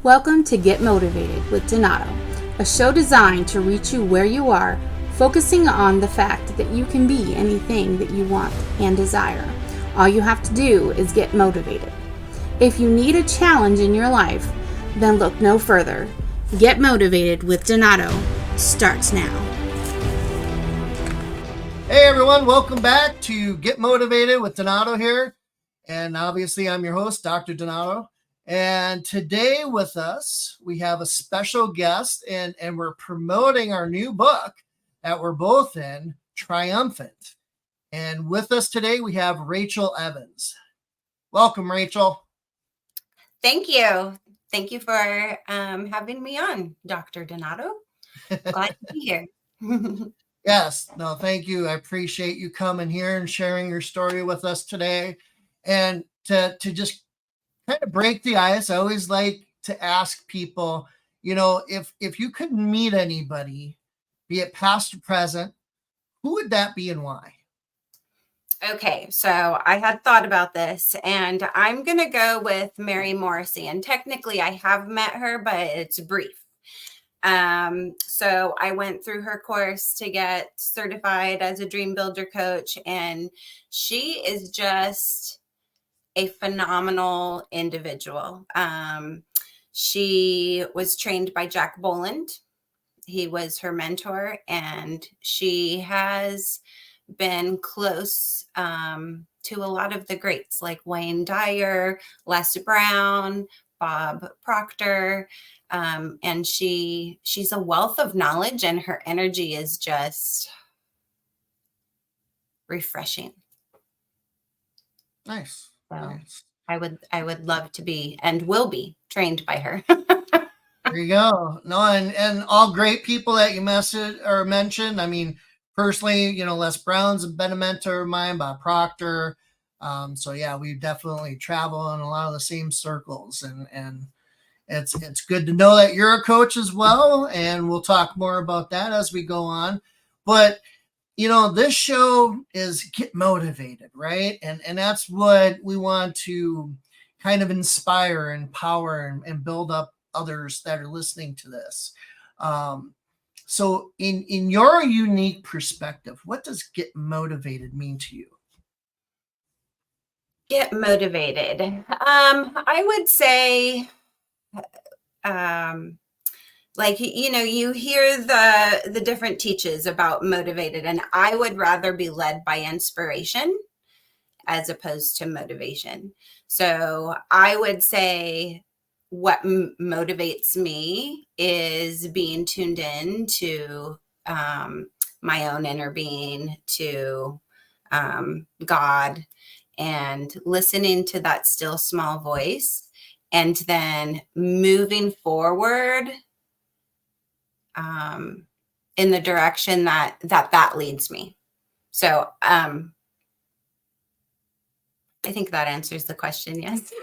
Welcome to Get Motivated with Donato, a show designed to reach you where you are, focusing on the fact that you can be anything that you want and desire. All you have to do is get motivated. If you need a challenge in your life, then look no further. Get Motivated with Donato starts now. Hey everyone, welcome back to Get Motivated with Donato here. And obviously I'm your host, Dr. Donato. And today with us, we have a special guest and we're promoting our new book that we're both in, Triumphant. And with us today, we have Rachel Evans. Welcome, Rachel. Thank you. Thank you for having me on, Dr. Donato. Glad to be here. Yes, no, thank you. I appreciate you coming here and sharing your story with us today. And to just kind of break the ice, I always like to ask people, if you could meet anybody, be it past or present, who would that be and why? Okay, so I had thought about this and I'm going to go with Mary Morrissey. And technically I have met her, but it's brief. So I went through her course to get certified as a dream builder coach, and she is just a phenomenal individual. She was trained by Jack Boland. He was her mentor, and she has been close to a lot of the greats like Wayne Dyer, Les Brown, Bob Proctor. And she's a wealth of knowledge, and her energy is just refreshing. Nice. So Nice. I would love to be and will be trained by her. There you go. No, and all great people that you mentioned. I mean, personally, Les Brown's been a mentor of mine, Bob Proctor. So yeah, we definitely travel in a lot of the same circles, and it's good to know that you're a coach as well. And we'll talk more about that as we go on. But this show is Get Motivated, right? And that's what we want to kind of inspire, empower, and build up others that are listening to this. So in your unique perspective, what does Get Motivated mean to you? Get motivated. I would say, you hear the different teaches about motivated, and I would rather be led by inspiration as opposed to motivation. So I would say what motivates me is being tuned in to my own inner being, to God, and listening to that still small voice, and then moving forward in the direction that leads me. So I think that answers the question. Yes.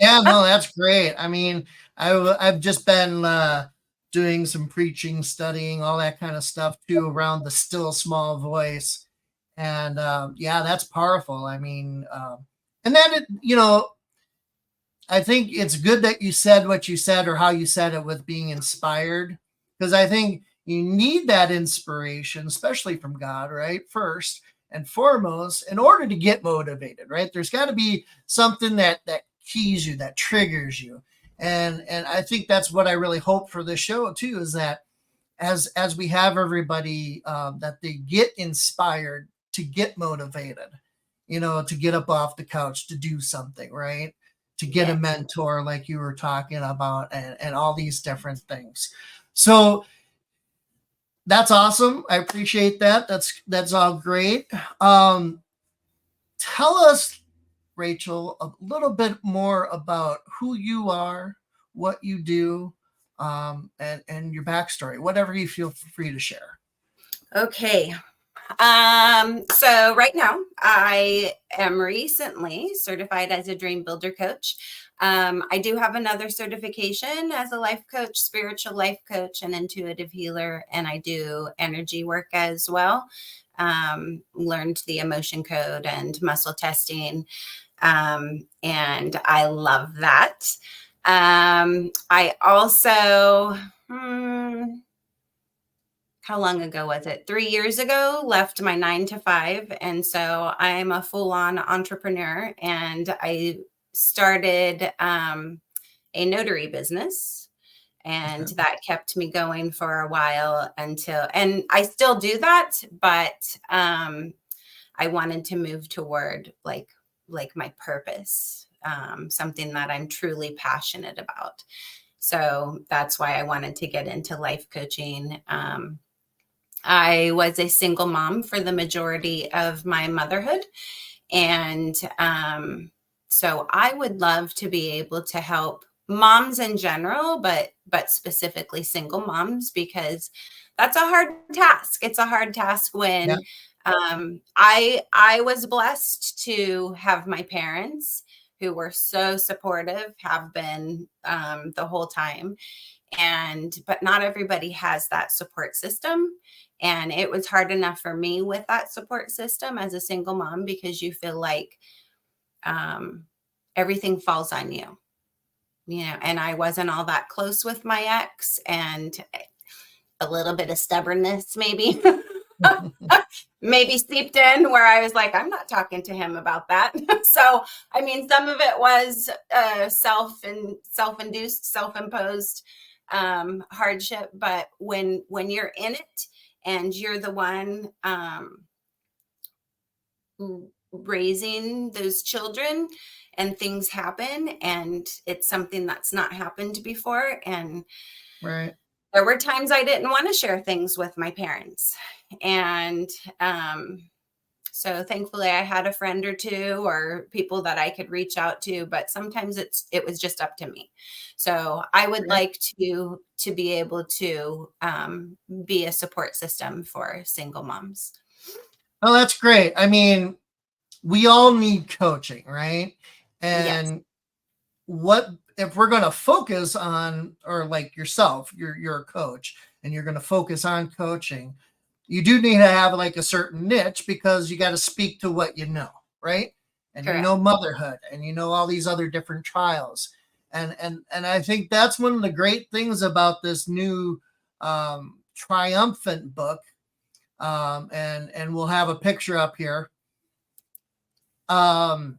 Yeah, no, that's great. I mean, I've just been doing some preaching, studying, all that kind of stuff too around the still small voice. And yeah, that's powerful. I mean, and then I think it's good that you said what you said, or how you said it, with being inspired, because I think you need that inspiration, especially from God, right? First and foremost, in order to get motivated, right? There's got to be something that keys you, that triggers you. And I think that's what I really hope for this show too, is that as we have everybody, that they get inspired to get motivated, to get up off the couch, to do something, right? To get a mentor like you were talking about, and all these different things. So that's awesome. I appreciate that. That's all great. Tell us, Rachel, a little bit more about who you are, what you do, and your backstory, whatever you feel free to share. Okay. So right now I am recently certified as a dream builder coach. I do have another certification as a life coach, spiritual life coach, and intuitive healer. And I do energy work as well. Learned the emotion code and muscle testing. And I love that. I also, how long ago was it? 3 years ago, left my 9 to 5. And so I'm a full-on entrepreneur, and I started a notary business, and Okay. that kept me going for a while until, and I still do that, but I wanted to move toward like my purpose, something that I'm truly passionate about. So that's why I wanted to get into life coaching. I was a single mom for the majority of my motherhood. And so I would love to be able to help moms in general, but specifically single moms, because that's a hard task. It's a hard task Yeah. when I was blessed to have my parents who were so supportive, have been the whole time. But not everybody has that support system. And it was hard enough for me with that support system as a single mom, because you feel like everything falls on you, and I wasn't all that close with my ex, and a little bit of stubbornness maybe maybe seeped in, where I was like, I'm not talking to him about that. So, I mean, some of it was self-induced, self-imposed hardship. But when you're in it and you're the one raising those children, and things happen, and it's something that's not happened before, and Right. there were times I didn't want to share things with my parents. And so thankfully I had a friend or two, or people that I could reach out to, but sometimes it was just up to me. So I would Right. like to be able to be a support system for single moms. Oh, that's great. I mean, we all need coaching, right? Yes, And what if we're going to focus on, or like yourself, you're a coach and you're going to focus on coaching, you do need to have like a certain niche, because you got to speak to what you know, right? And you correct. know motherhood, and you know all these other different trials. And I think that's one of the great things about this new triumphant book. And we'll have a picture up here. um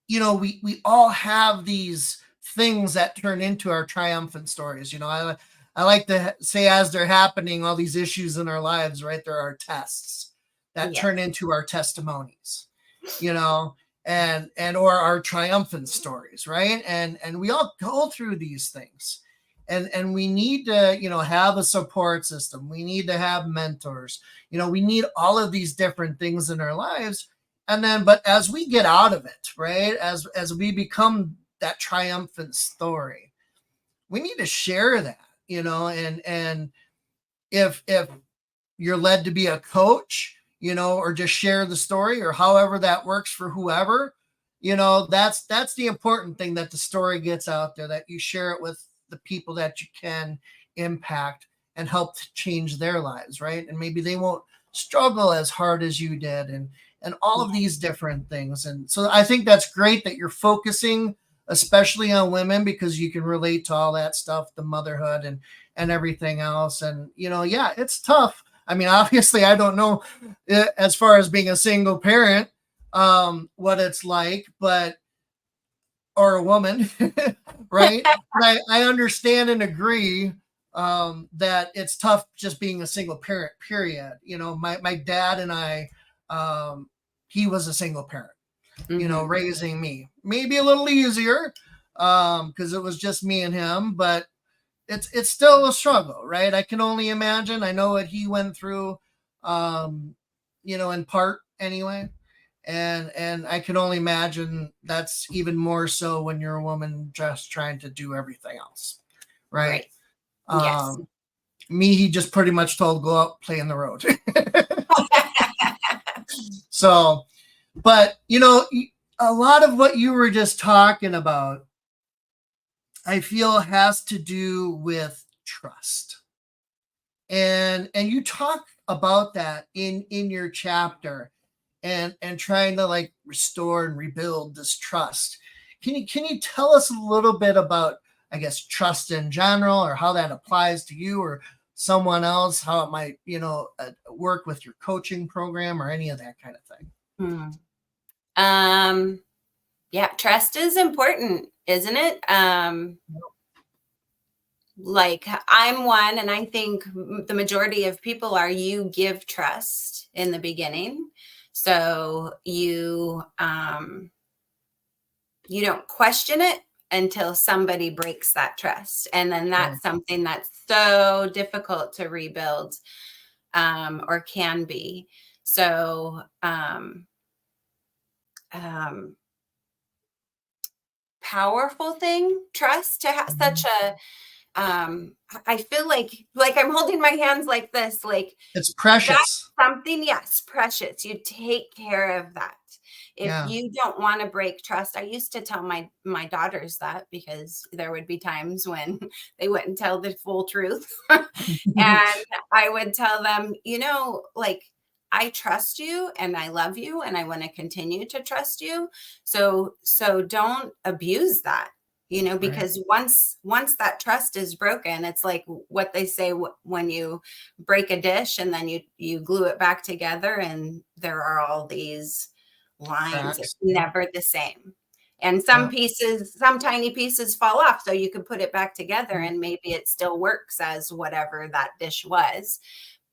we all have these things that turn into our triumphant stories. I like to say, as they're happening, all these issues in our lives, right? There are tests that Yes, turn into our testimonies, you know, and or our triumphant stories, right? And we all go through these things. And we need to, have a support system. We need to have mentors. We need all of these different things in our lives. And then, but as we get out of it, right, as we become that triumphant story, we need to share that, and if you're led to be a coach, or just share the story, or however that works for whoever, that's the important thing, that the story gets out there, that you share it with the people that you can impact and help to change their lives, right? And maybe they won't struggle as hard as you did, and all of yes, these different things. And so I think that's great that you're focusing especially on women, because you can relate to all that stuff, the motherhood and everything else. And yeah, it's tough. I mean, obviously I don't know, as far as being a single parent, what it's like, but or a woman, right? But I understand and agree, that it's tough just being a single parent, period. My dad and I, he was a single parent, mm-hmm. raising me. Maybe a little easier, because it was just me and him, but it's still a struggle, right? I can only imagine. I know what he went through, in part anyway. And I can only imagine that's even more so when you're a woman just trying to do everything else, right? Right. Yes. Um, Me, he just pretty much told, go out, play in the road. So, but a lot of what you were just talking about, I feel, has to do with trust. And you talk about that in your chapter, and trying to like restore and rebuild this trust. can you tell us a little bit about, I guess, trust in general, or how that applies to you or someone else, how it might, work with your coaching program or any of that kind of thing? Hmm. Yeah, trust is important, isn't it? Like I'm one, and I think the majority of people are, you give trust in the beginning. So you don't question it until somebody breaks that trust. And then that's something that's so difficult to rebuild, or can be. So, powerful thing, trust, to have such a, I feel like I'm holding my hands like this, like It's that's precious. something, yes, precious. You take care of that. If Yeah. you don't want to break trust, I used to tell my daughters that, because there would be times when they wouldn't tell the full truth. And I would tell them, like, I trust you and I love you and I want to continue to trust you. So don't abuse that, Right. because once that trust is broken, it's like what they say, when you break a dish and then you glue it back together and there are all these lines. It's Cracks. never the same. And Yeah. some tiny pieces fall off, so you can put it back together and maybe it still works as whatever that dish was,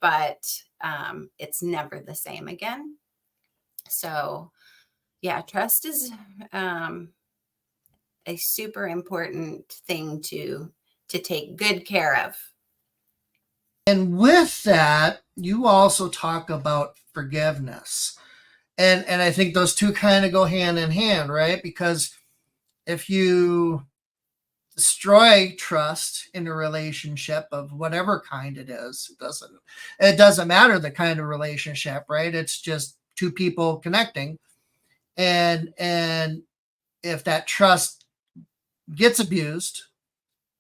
but it's never the same again. So yeah, trust is a super important thing to take good care of. And with that, you also talk about forgiveness. And I think those two kind of go hand in hand, right? Because if you destroy trust in a relationship of whatever kind it is, it doesn't matter the kind of relationship, right? It's just two people connecting. And if that trust gets abused,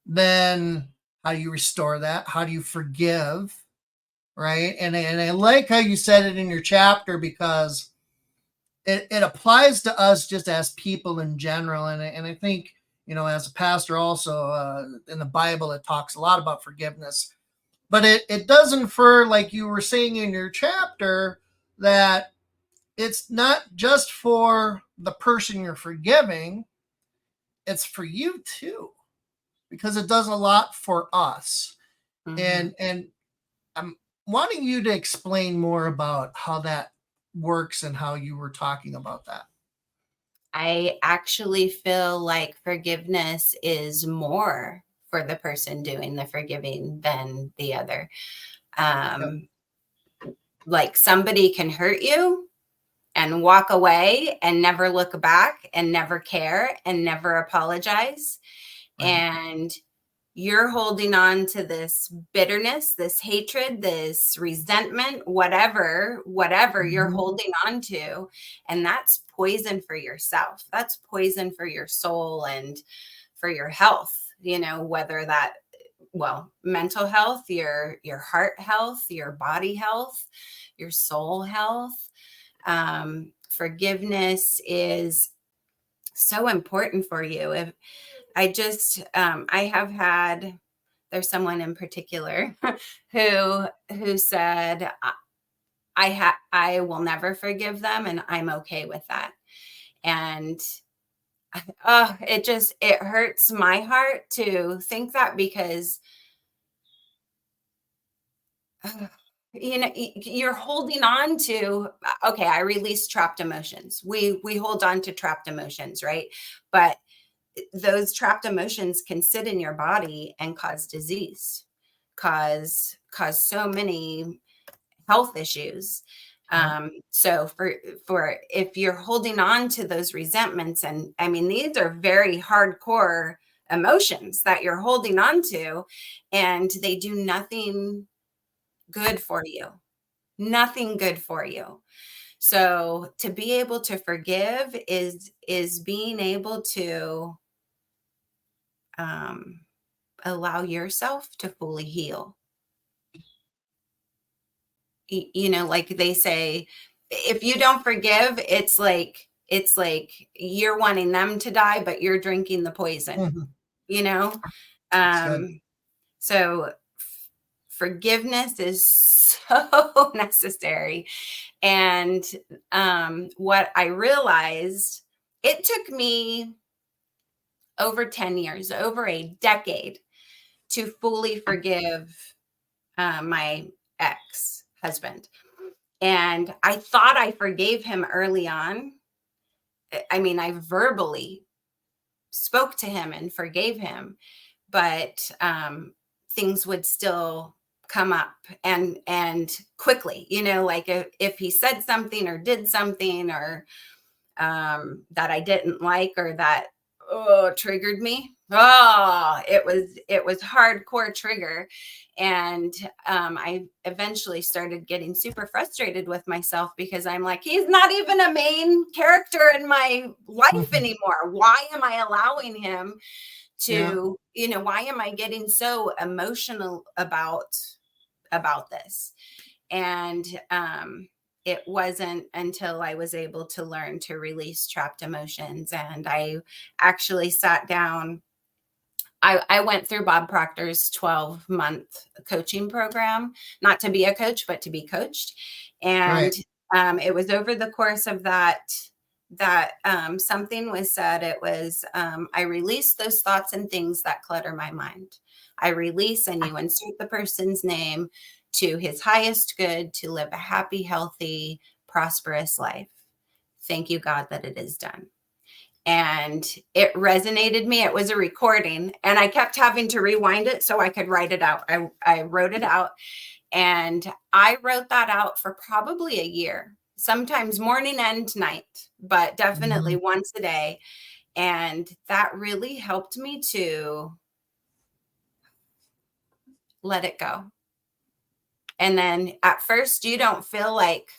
then how do you restore that? How do you forgive? Right. And I like how you said it in your chapter, because it applies to us just as people in general. And I think, as a pastor also, in the Bible, it talks a lot about forgiveness. But it does infer, like you were saying in your chapter, that it's not just for the person you're forgiving, it's for you too, because it does a lot for us. Mhm. And I'm wanting you to explain more about how that works and how you were talking about that. I actually feel like forgiveness is more for the person doing the forgiving than the other. Yep. Um, like somebody can hurt you and walk away and never look back and never care and never apologize. Right. And you're holding on to this bitterness, this hatred, this resentment, whatever you're Mhm. holding on to. And that's poison for yourself. That's poison for your soul and for your health, whether that, well, mental health, your heart health, your body health, your soul health. Forgiveness is so important for you. If I have had, there's someone in particular who said, I will never forgive them and I'm okay with that. And oh, it hurts my heart to think that, because you're holding on to, okay, I release trapped emotions. We hold on to trapped emotions, right? But those trapped emotions can sit in your body and cause disease, cause so many health issues. Yep. So for if you're holding on to those resentments, and I mean, these are very hardcore emotions that you're holding on to, and they do nothing good for you. Nothing good for you. So to be able to forgive is being able to um, allow yourself to fully heal. Like they say, if you don't forgive, it's like it's like you're wanting them to die, but you're drinking the poison, Mhm. you know? That's good. So forgiveness is so necessary. And what I realized, it took me over 10 years, over a decade to fully forgive my ex husband. And I thought I forgave him early on. I mean, I verbally spoke to him and forgave him, but things would still come up and quickly, like if he said something or did something or that I didn't like or that triggered me. Oh, it was hardcore trigger, and I eventually started getting super frustrated with myself because I'm like, he's not even a main character in my life Mhm. anymore. Why am I allowing him Yeah. to? Why am I getting so emotional about this? And it wasn't until I was able to learn to release trapped emotions. And I actually sat down. I went through Bob Proctor's 12-month coaching program, not to be a coach, but to be coached. And Right. it was over the course of that something was said. It was, I release those thoughts and things that clutter my mind. I release, and you insert the person's name, to his highest good, to live a happy, healthy, prosperous life. Thank you, God, that it is done. And it resonated me. It was a recording, and I kept having to rewind it so I could write it out. I wrote it out, and I wrote that out for probably a year, sometimes morning and night, but definitely Mhm. once a day. And that really helped me to let it go. And then at first you don't feel like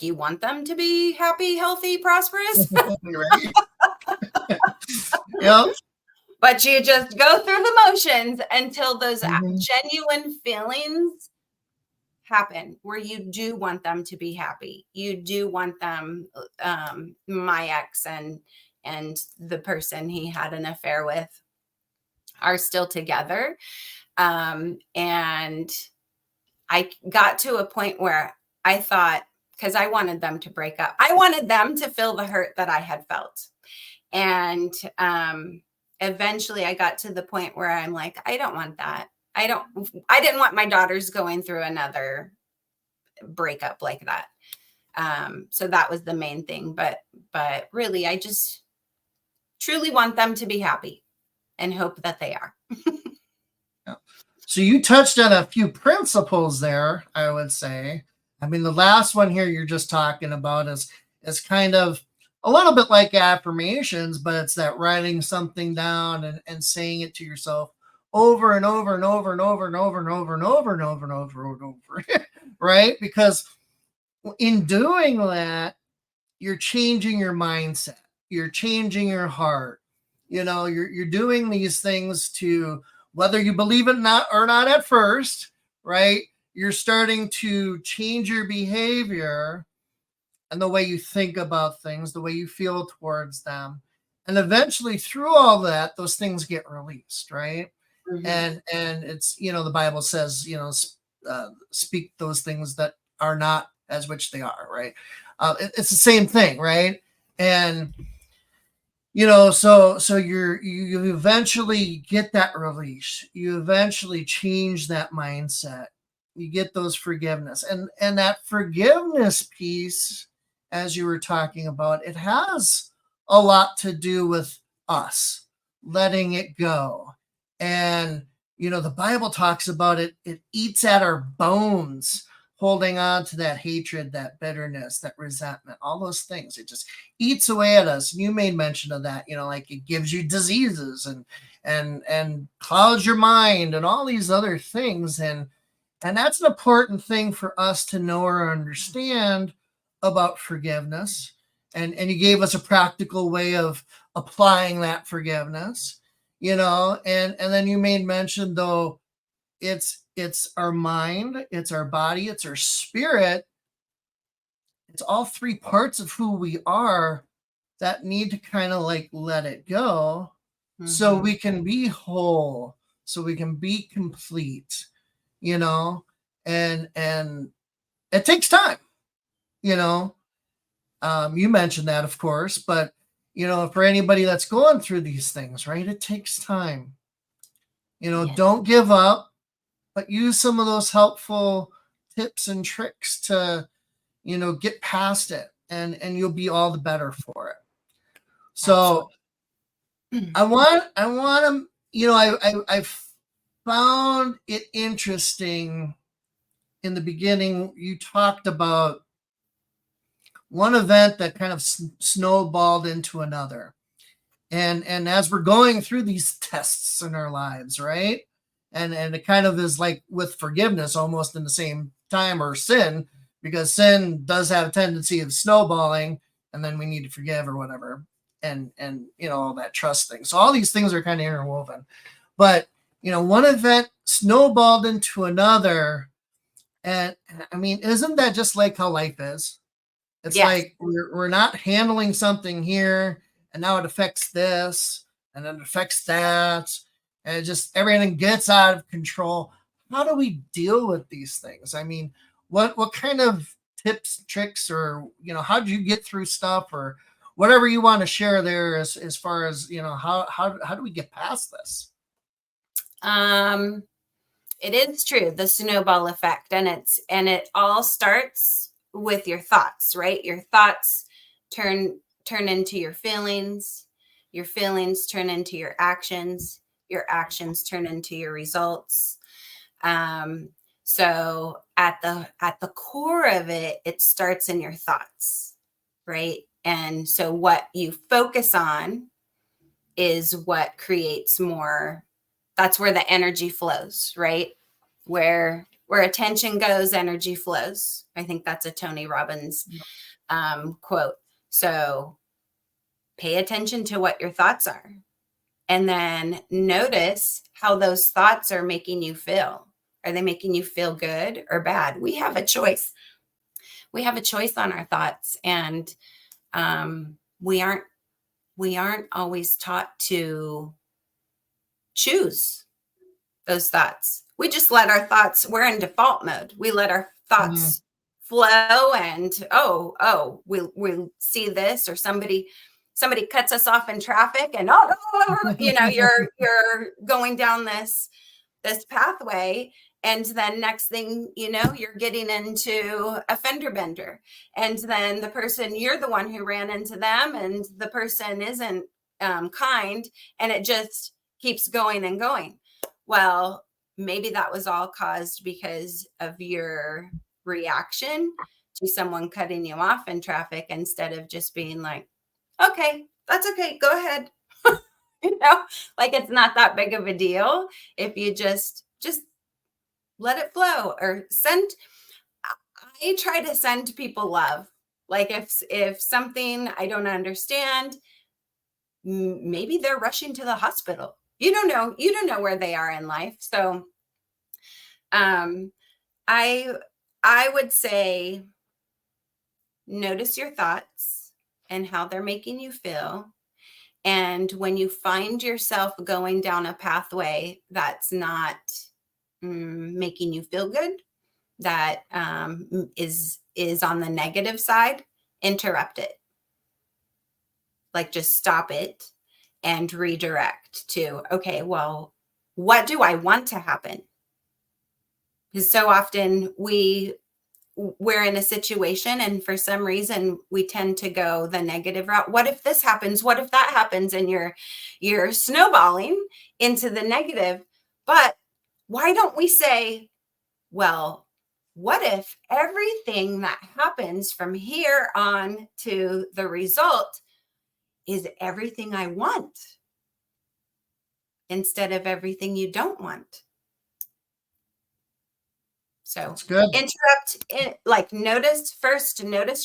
you want them to be happy, healthy, prosperous, Right. Yep. but you just go through the motions until those Mhm. genuine feelings happen where you do want them to be happy. You do want them, my ex and the person he had an affair with are still together. And I got to a point where I thought, because I wanted them to break up, I wanted them to feel the hurt that I had felt. And eventually I got to the point where I'm like, I don't want that. I didn't want my daughters going through another breakup like that. So that was the main thing. But really, I just truly want them to be happy and hope that they are. Yeah. So you touched on a few principles there, I would say. I mean, the last one here you're just talking about is kind of a little bit like affirmations, but it's that writing something down and saying it to yourself over and over and over and over and over and over and over and over and over and over, right? Because in doing that, you're changing your mindset, you're changing your heart. You're doing these things to, whether you believe it not or not at first, right? You're starting to change your behavior and the way you think about things, the way you feel towards them. And eventually through all that, those things get released, right? Mhm. And it's, the Bible says, speak those things that are not as which they are, right? It's the same thing, right? And so you eventually get that release, you eventually change that mindset, you get those forgiveness, and that forgiveness piece, as you were talking about, it has a lot to do with us letting it go. And the Bible talks about it eats at our bones, holding on to that hatred, that bitterness, that resentment, all those things. It just eats away at us. And you made mention of that, like it gives you diseases and clouds your mind and all these other things. And that's an important thing for us to know or understand about forgiveness. And you gave us a practical way of applying that forgiveness, and then you made mention, though, it's our mind, it's our body, it's our spirit it's all three parts of who we are that need to kind of like let it go, so we can be whole, so we can be complete, you know, and it takes time, you know. You mentioned that, of course, but for anybody that's going through these things, right, it takes time. Yes. Don't give up, but use some of those helpful tips and tricks to get past it, and you'll be all the better for it. So I want to, I found it interesting in the beginning. You talked about one event that kind of snowballed into another. And as we're going through these tests in our lives, right? And it kind of is like with forgiveness almost in the same time, or sin, because sin does have a tendency of snowballing, and then we need to forgive or whatever. And all that trust thing. So all these things are kind of interwoven. But one event snowballed into another. And I mean, isn't that just like how life is? It's Yes. like we're not handling something here, and now it affects this, and then it affects that, and it just everything gets out of control. How do we deal with these things? I mean, what kind of tips, tricks, or how did you get through stuff, or whatever you want to share there, as far as how do we get past this? It is true, the snowball effect, and it all starts with your thoughts, right? Your thoughts turn into your feelings turn into your actions turn into your results. So at the core of it, it starts in your thoughts, right? And so what you focus on is what creates more. That's where the energy flows, right? Where attention goes, energy flows. I think that's a Tony Robbins quote. So pay attention to what your thoughts are, and then notice how those thoughts are making you feel. Are they making you feel good or bad? We have a choice. We have a choice on our thoughts, and we aren't always taught to choose those thoughts. We just let our thoughts, we're in default mode. We let our thoughts flow, and we'll see this, or somebody cuts us off in traffic, and you're going down this pathway, and then next thing you know, you're getting into a fender bender, and then you're the one who ran into them, and the person isn't kind, and it just keeps going and going. Well, maybe that was all caused because of your reaction to someone cutting you off in traffic, instead of just being like, okay, that's okay, go ahead. Like, it's not that big of a deal if you just let it flow. Or I try to send people love. Like, if something I don't understand, maybe they're rushing to the hospital. You don't know where they are in life. So I would say, notice your thoughts and how they're making you feel. And when you find yourself going down a pathway that's not making you feel good, that is on the negative side, interrupt it. Like, just stop it and redirect to, okay, well, what do I want to happen? Because so often we're in a situation, and for some reason we tend to go the negative route. What if this happens? What if that happens? And you're snowballing into the negative. But why don't we say, well, what if everything that happens from here on to the result is everything I want, instead of everything you don't want? So That's good. interrupt it, like, notice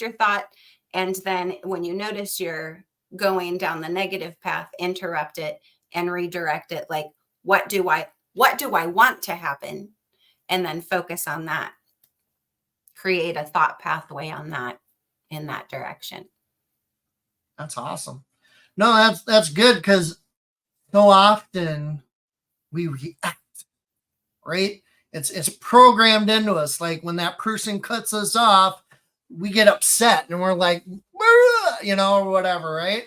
your thought. And then when you notice you're going down the negative path, interrupt it and redirect it. Like, what do I want to happen? And then focus on that. Create a thought pathway on that, in that direction. That's awesome. No, that's good, because so often we react, right? It's programmed into us. Like when that person cuts us off, we get upset and we're like, or whatever, right?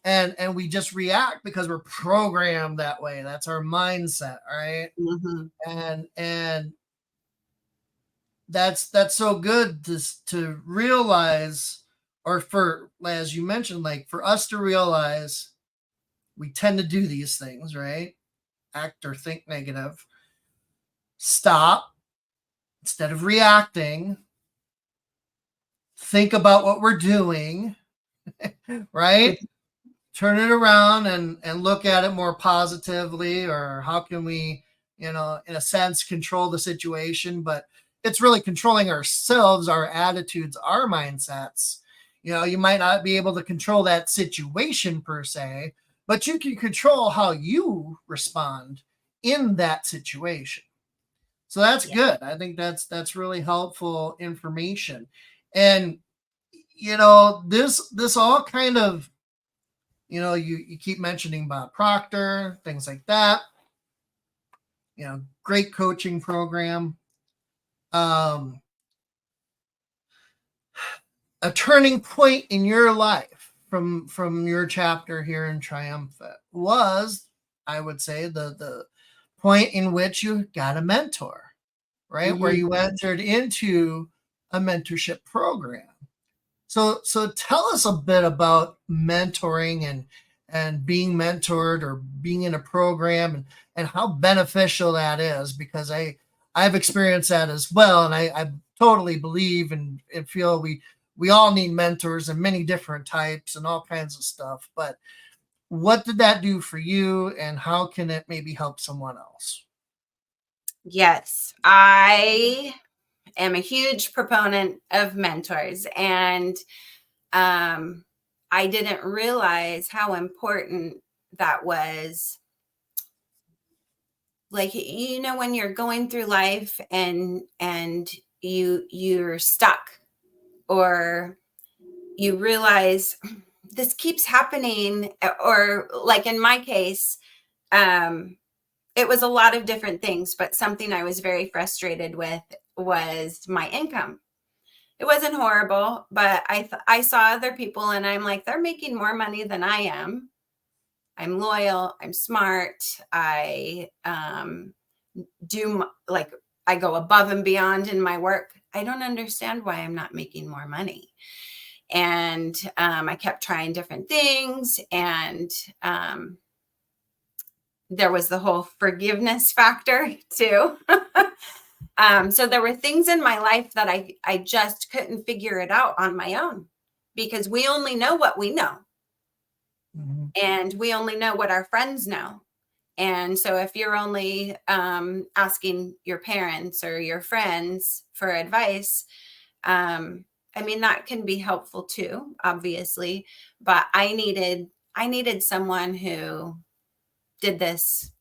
And we just react because we're programmed that way. That's our mindset, right? Mm-hmm. And that's so good to realize, or for, as you mentioned, like for us to realize we tend to do these things, right? Act or think negative. Stop. Instead of reacting, think about what we're doing, right? Turn it around and look at it more positively, or how can we, in a sense, control the situation. But it's really controlling ourselves, our attitudes, our mindsets. You might not be able to control that situation per se, but you can control how you respond in that situation. So that's good. I think that's really helpful information. And this all kind of, you keep mentioning Bob Proctor, things like that. Great coaching program. A turning point in your life from your chapter here in Triumphant was, I would say, the point in which you got a mentor, right? Mm-hmm. Where you entered into a mentorship program. So tell us a bit about mentoring and being mentored or being in a program, and how beneficial that is, because I've experienced that as well. And I totally believe and feel we all need mentors and many different types and all kinds of stuff. But what did that do for you, and how can it maybe help someone else? Yes, I am a huge proponent of mentors, and I didn't realize how important that was. Like, when you're going through life and you're stuck, or you realize this keeps happening, or like in my case, it was a lot of different things, but something I was very frustrated with was my income. It wasn't horrible, but I saw other people and I'm like, they're making more money than I am. I'm loyal. I'm smart. I I go above and beyond in my work. I don't understand why I'm not making more money. And I kept trying different things. And there was the whole forgiveness factor too. So there were things in my life that I just couldn't figure it out on my own, because we only know what we know. Mm-hmm. And we only know what our friends know. And so if you're only asking your parents or your friends for advice, that can be helpful too, obviously. But I needed someone who did this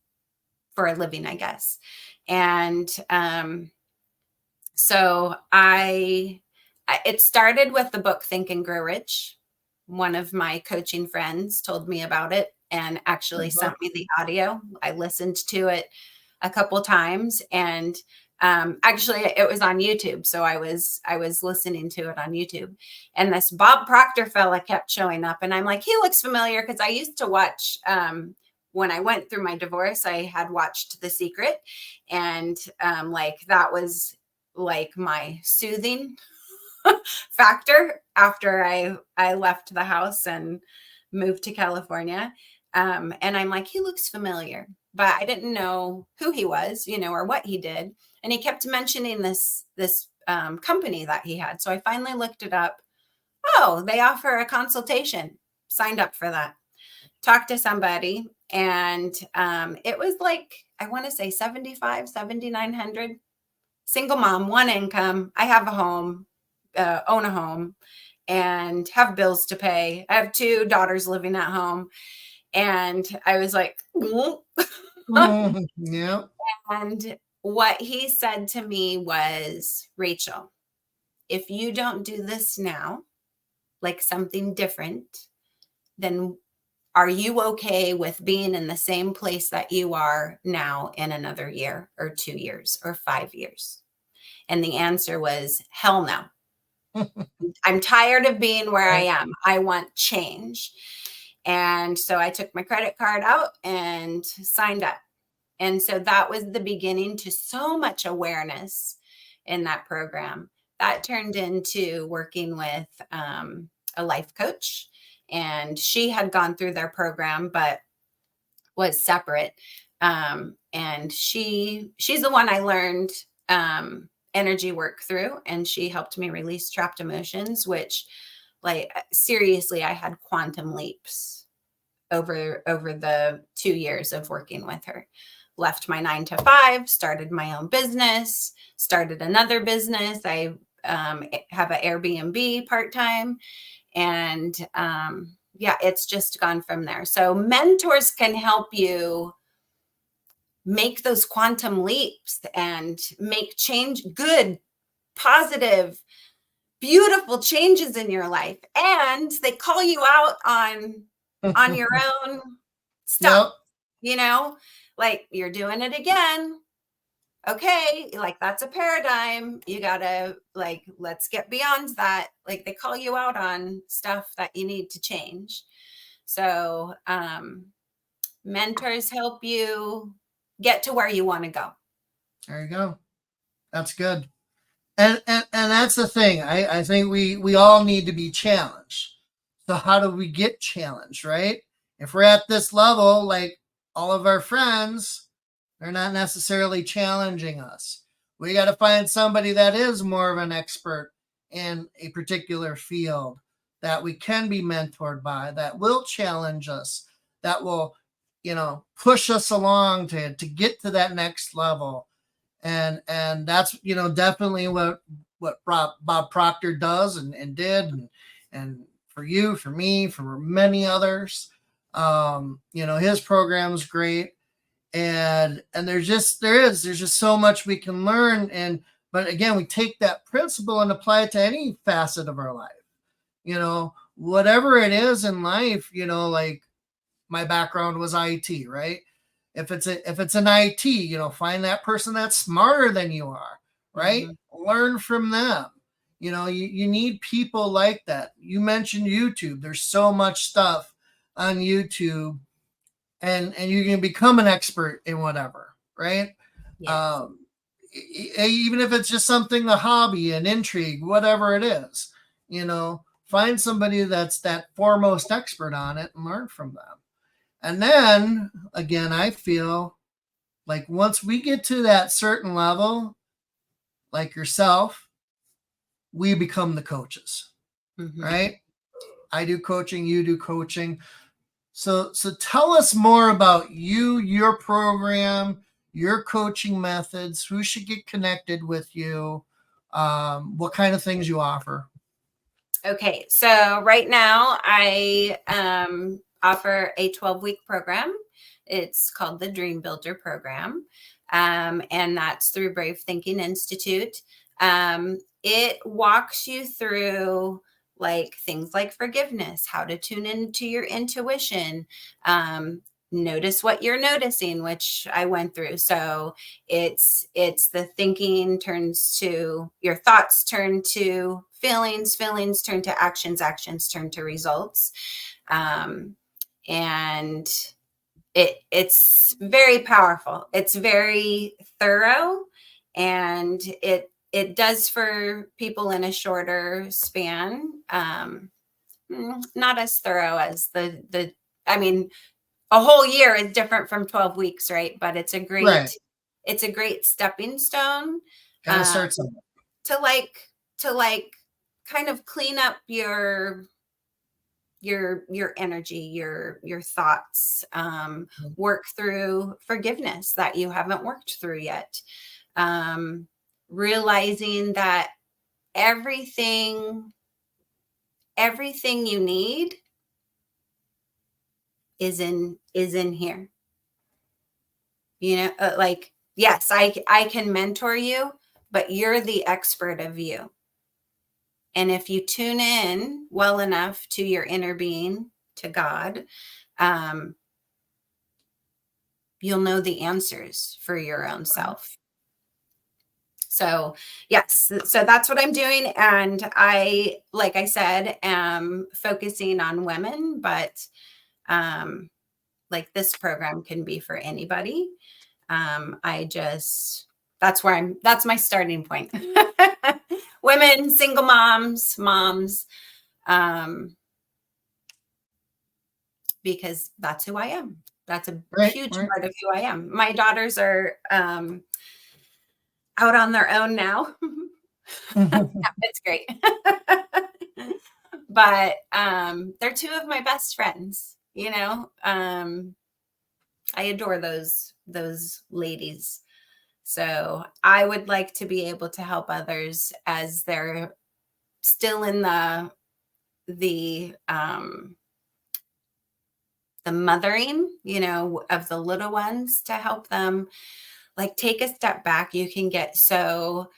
for a living, I guess. And so it started with the book Think and Grow Rich. One of my coaching friends told me about it and actually sent me the audio. I listened to it a couple times, and actually it was on YouTube. So I was listening to it on YouTube, and this Bob Proctor fella kept showing up, and I'm like, he looks familiar, because I used to watch, when I went through my divorce, I had watched The Secret, and that was like my soothing factor after I left the house and moved to California. And I'm like, he looks familiar, but I didn't know who he was, or what he did. And he kept mentioning this company that he had. So I finally looked it up. Oh, they offer a consultation. Signed up for that. Talked to somebody, and it was like, I want to say 7,900. Single mom, one income. I have a home, own a home, and have bills to pay. I have 2 daughters living at home. And I was like, Yeah. And what he said to me was, Rachel, if you don't do this now, like something different, then are you okay with being in the same place that you are now in another year or 2 years or 5 years? And the answer was, hell no. I'm tired of being where I Right. am. I want change. And so I took my credit card out and signed up. And so that was the beginning to so much awareness in that program. That turned into working with a life coach. And she had gone through their program, but was separate. And she's the one I learned energy work through, and she helped me release trapped emotions, which, like, seriously, I had quantum leaps over the 2 years of working with her. Left my 9 to 5, started my own business, started another business. I have an Airbnb part-time, and yeah, it's just gone from there. So mentors can help you make those quantum leaps and make change, good, positive, beautiful changes in your life. And they call you out on your own stuff, Yep. you know, like, you're doing it again. Okay, like, that's a paradigm. You gotta, like, let's get beyond that. Like, they call you out on stuff that you need to change. So mentors help you get to where you want to go. There you go. That's good. And that's the thing. I think we all need to be challenged. So how do we get challenged, right? If we're at this level, like all of our friends, they're not necessarily challenging us. We got to find somebody that is more of an expert in a particular field that we can be mentored by, that will challenge us, that will, push us along to get to that next level. And that's, definitely what Bob Proctor does and did, and for you, for me, for many others. His program's great, and there's just so much we can learn. And but again, we take that principle and apply it to any facet of our life. Whatever it is in life, like my background was IT, right? If it's an IT, find that person that's smarter than you are, right? Mm-hmm. Learn from them. You need people like that. You mentioned YouTube. There's so much stuff on YouTube, and you can become an expert in whatever, right? Yes. Even if it's just something, a hobby, an intrigue, whatever it is, find somebody that's that foremost expert on it and learn from them. And then again, I feel like once we get to that certain level, like yourself, we become the coaches, Mm-hmm. right? I do coaching, you do coaching. So tell us more about you, your program, your coaching methods, who should get connected with you, what kind of things you offer. Okay, so right now I offer a 12-week program. It's called the Dream Builder program, and that's through Brave Thinking Institute. It walks you through, like, things like forgiveness, how to tune into your intuition, notice what you're noticing, which I went through. So it's the thinking turns to your thoughts, turn to feelings, feelings turn to actions, actions turn to results. And it's very powerful. It's very thorough, and it does for people in a shorter span. Not as thorough as the I mean, a whole year is different from 12 weeks, right? But it's a Right. great stepping stone Got to uh, start somewhere. to like kind of clean up your energy, your thoughts, work through forgiveness that you haven't worked through yet, realizing that everything you need is in here. Like, yes, I can mentor you, but you're the expert of you. And if you tune in well enough to your inner being, to God, you'll know the answers for your own self. So yes, so that's what I'm doing. And I, like I said, am focusing on women, but like this program can be for anybody. That's my starting point. Women, single moms, because that's who I am. That's a huge part of who I am. My daughters are out on their own now. Yeah, it's great. But they're two of my best friends, you know. I adore those ladies. So I would like to be able to help others as they're still in the mothering, you know, of the little ones, to help them like take a step back. You can get so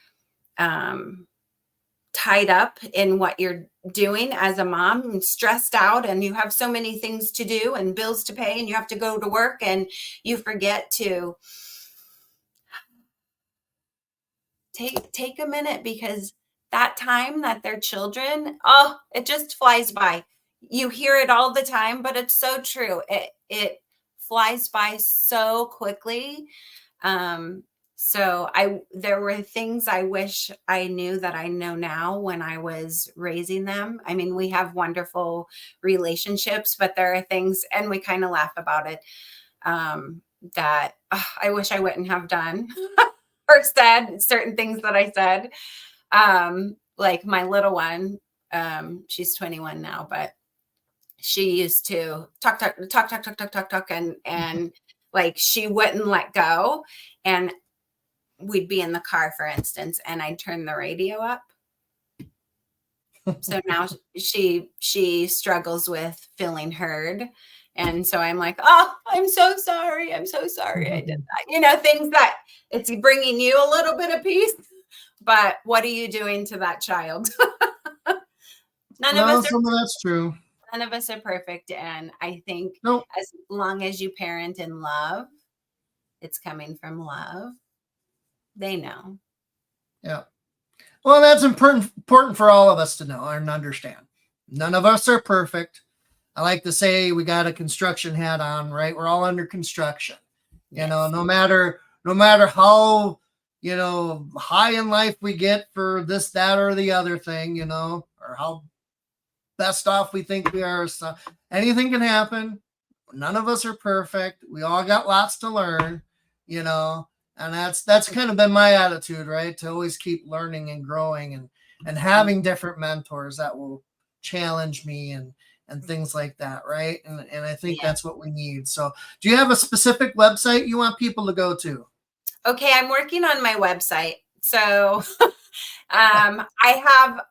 tied up in what you're doing as a mom and stressed out, and you have so many things to do and bills to pay, and you have to go to work, and you forget to take a minute, because that time that they're children, oh, it just flies by. You hear it all the time, but it's so true. It flies by so quickly. So there were things I wish I knew that I know now when I was raising them. I mean, we have wonderful relationships, but there are things, and we kind of laugh about it, that I wish I wouldn't have done or said certain things that I said. Like my little one, she's 21 now, but she used to talk, and like she wouldn't let go. And we'd be in the car, for instance, and I'd turn the radio up. So now she struggles with feeling heard. And so I'm like, oh, I'm so sorry. I'm so sorry I did that. You know, things that it's bringing you a little bit of peace, but what are you doing to that child? None of us that's true. None of us are perfect. And I think Nope. as long as you parent in love, it's coming from love. They know. Yeah. Well, that's important for all of us to know and understand. None of us are perfect. I like to say we got a construction hat on, right? We're all under construction. You know, no matter how, you know, high in life we get for this, that, or the other thing, you know, or how best off we think we are. So anything can happen. None of us are perfect. We all got lots to learn, you know. And that's kind of been my attitude, right? To always keep learning and growing and having different mentors that will challenge me and things like that, right? And I think that's what we need. So do you have a specific website you want people to go to? Okay, I'm working on my website. So I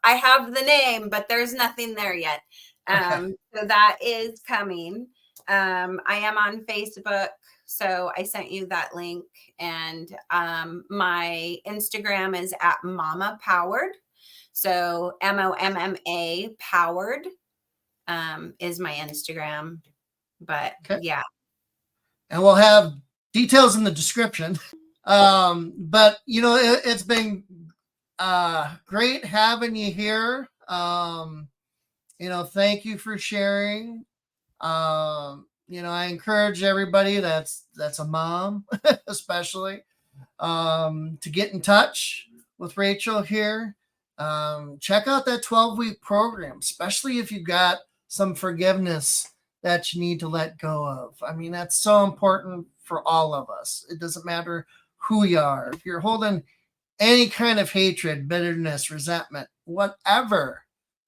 have the name, but there's nothing there yet. So that is coming. I am on Facebook. So I sent you that link, and my Instagram is at Mama Powered. So MOMMA Powered is my Instagram. But yeah. And we'll have details in the description. But you know, it's been great having you here. You know, thank you for sharing. You know, I encourage everybody that's a mom, especially, to get in touch with Rachel here. Check out that 12-week program, especially if you've got some forgiveness that you need to let go of. I mean, that's so important for all of us. It doesn't matter who you are. If you're holding any kind of hatred, bitterness, resentment, whatever,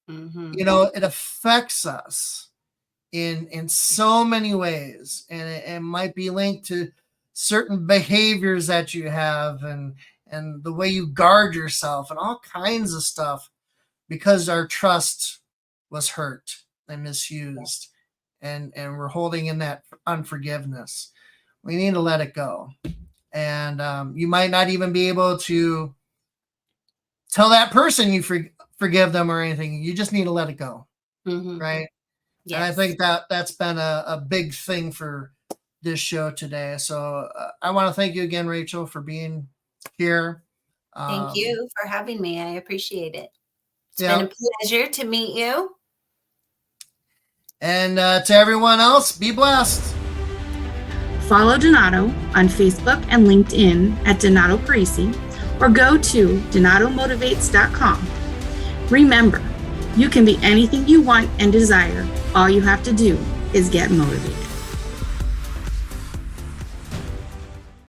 you know, it affects us in so many ways, and it might be linked to certain behaviors that you have and the way you guard yourself and all kinds of stuff, because our trust was hurt and misused, and we're holding in that unforgiveness. We need to let it go. And you might not even be able to tell that person you forgive them or anything. You just need to let it go, Mhm. right? Yes. And I think that's been a big thing for this show today. So I want to thank you again, Rachel, for being here. Thank you for having me. I appreciate it. It's Yeah. been a pleasure to meet you. And to everyone else, be blessed. Follow Donato on Facebook and LinkedIn at Donato Parisi, or go to donatomotivates.com. Remember, you can be anything you want and desire. All you have to do is get motivated.